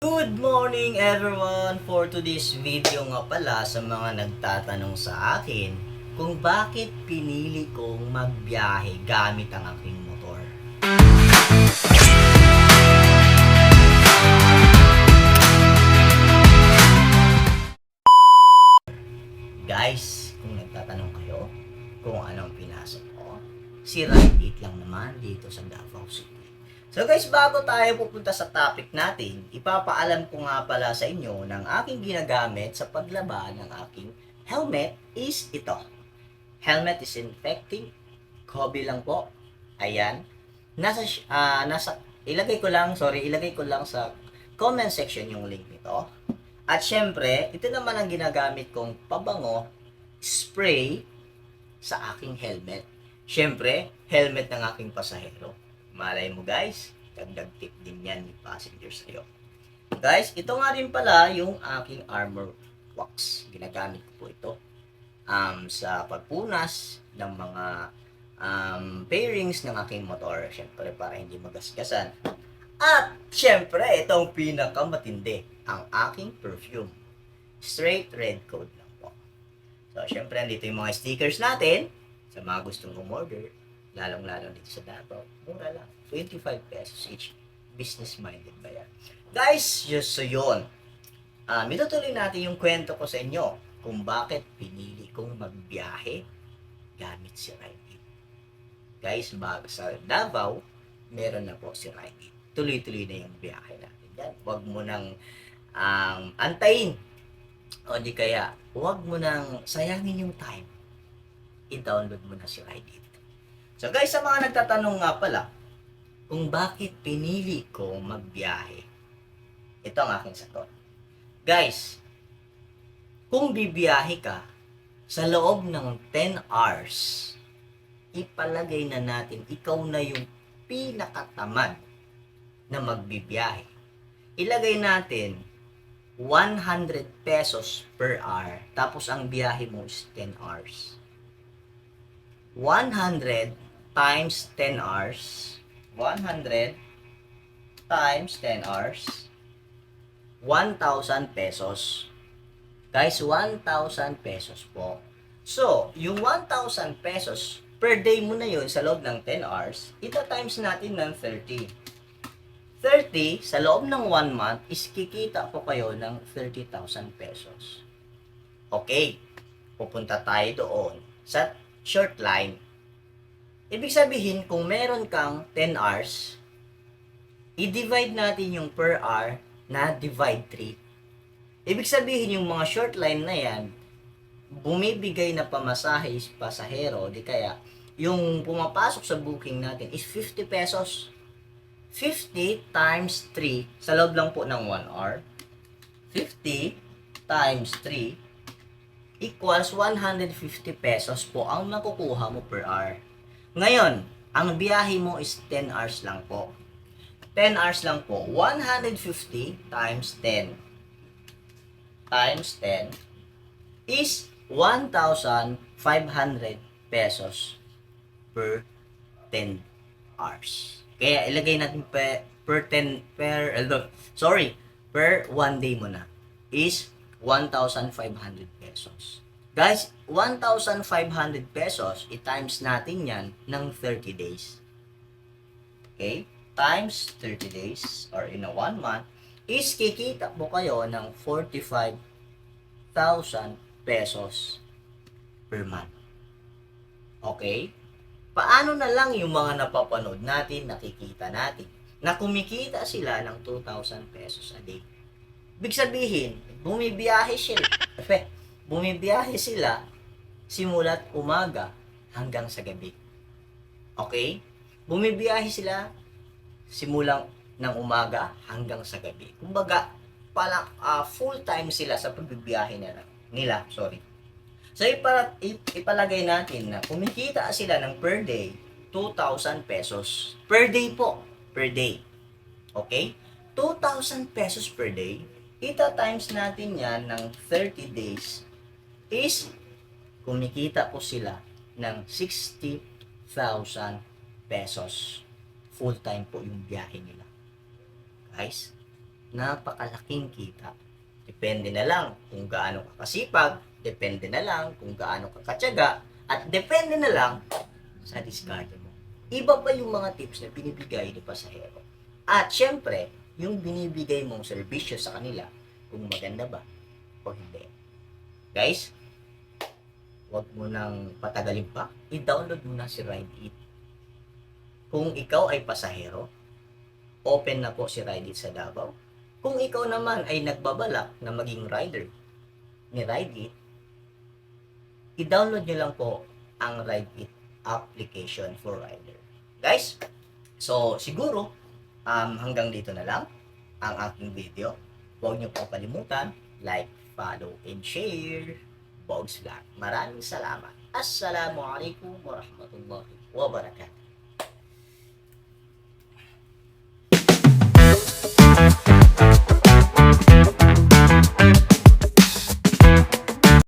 Good morning everyone! For today's video nga pala sa mga nagtatanong sa akin kung bakit pinili kong magbiyahe gamit ang aking motor. Guys, kung nagtatanong kayo kung anong pinasok ko, si Ride It lang naman dito sa Davao City. So guys, bago tayo pupunta sa topic natin, ipapaalam ko nga pala sa inyo ng aking ginagamit sa paglaba ng aking helmet is ito. Helmet disinfecting, Kobe lang po. Ayan. Ilagay ko lang sa comment section yung link nito. At syempre, ito naman ang ginagamit kong pabango, spray sa aking helmet. Syempre, helmet ng aking pasahero. Malay mo guys, dagdag tip din yan ni passengers sa'yo. Guys, ito nga rin pala yung aking armor wax. Ginagamit ko po ito sa pagpunas ng mga pairings ng aking motor. Syempre, para hindi magasgasan. At syempre, itong pinakamatindi, ang aking perfume. Straight red code lang po. So, syempre, andito yung mga stickers natin sa mga gustong umorder. Lalong-lalo dito sa Davao. Mura lang. 25 pesos each. Business-minded ba yan? Guys, so yun. Itutuloy natin yung kwento ko sa inyo kung bakit pinili kong magbiyahe gamit si Ride It. Guys, bago sa Davao, meron na po si Ride It. Tuloy-tuloy na yung biyahe natin yan. Huwag mo nang antayin. O di kaya, huwag mo nang sayangin yung time. I-download mo na si Ride It. So guys, sa mga nagtatanong nga pala, kung bakit pinili ko magbiyahe, ito ang aking sagot. Guys, kung bibiyahe ka sa loob ng 10 hours, ipalagay na natin ikaw na yung pinakatamad na magbibiyahe. Ilagay natin 100 pesos per hour, tapos ang biyahe mo is 10 hours. 100 times 10 hours, 100 times 10 hours, 1,000 pesos. Guys, 1,000 pesos po. So, yung 1,000 pesos per day mo na yun sa loob ng 10 hours, ita-times natin ng 30. 30 sa loob ng 1 month is kikita po kayo ng 30,000 pesos. Okay, pupunta tayo doon sa short line. Ibig sabihin, kung meron kang 10 hours, i-divide natin yung per hour na divide 3. Ibig sabihin, yung mga short line na yan, bumibigay na pamasahe is pasahero, di kaya, yung pumapasok sa booking natin is 50 pesos. 50 times 3 sa loob lang po ng 1 hour. 50 times 3 equals 150 pesos po ang makukuha mo per hour. Ngayon, ang biyahe mo is 10 hours lang po. 10 hours lang po. 150 times 10 times 10 is 1,500 pesos per 10 hours. Kaya ilagay natin per 1 day mo na is 1,500 pesos. Guys, 1,500 pesos, i-times natin yan ng 30 days. Okay? Times 30 days or in a 1 month is kikita po kayo ng 45,000 pesos per month. Okay? Paano na lang yung mga napapanood natin, nakikita natin, na kumikita sila ng 2,000 pesos a day? Ibig sabihin, bumibiyahe sila simula't umaga hanggang sa gabi. Okay? Bumibiyahe sila simulang ng umaga hanggang sa gabi. Kumbaga, full time sila sa pagbibiyahe nila. So, ipalagay natin na kumikita sila ng per day, 2,000 pesos. Per day po. Per day. Okay? 2,000 pesos per day. Ita-times natin yan ng 30 days is kumikita po sila ng 60,000 pesos. Full time po yung biyahe nila. Guys, napakalaking kita. Depende na lang kung gaano ka kasipag, depende na lang kung gaano ka katyaga, at depende na lang sa diskarte mo. Iba pa yung mga tips na binibigay ni pasahero. At syempre, yung binibigay mong serbisyo sa kanila, kung maganda ba o hindi. Guys, wag mo nang patagalin pa, i-download mo na si Ride It. Kung ikaw ay pasahero, open na po si Ride It sa Davao. Kung ikaw naman ay nagbabalak na maging rider ni Ride It, i-download nyo lang po ang Ride It application for rider. Guys, so siguro hanggang dito na lang ang aking video. Huwag nyo pong kalimutan, like, follow, and share. Bogs Vlog. Maraming salamat. Assalamualaikum warahmatullahi wabarakatuh.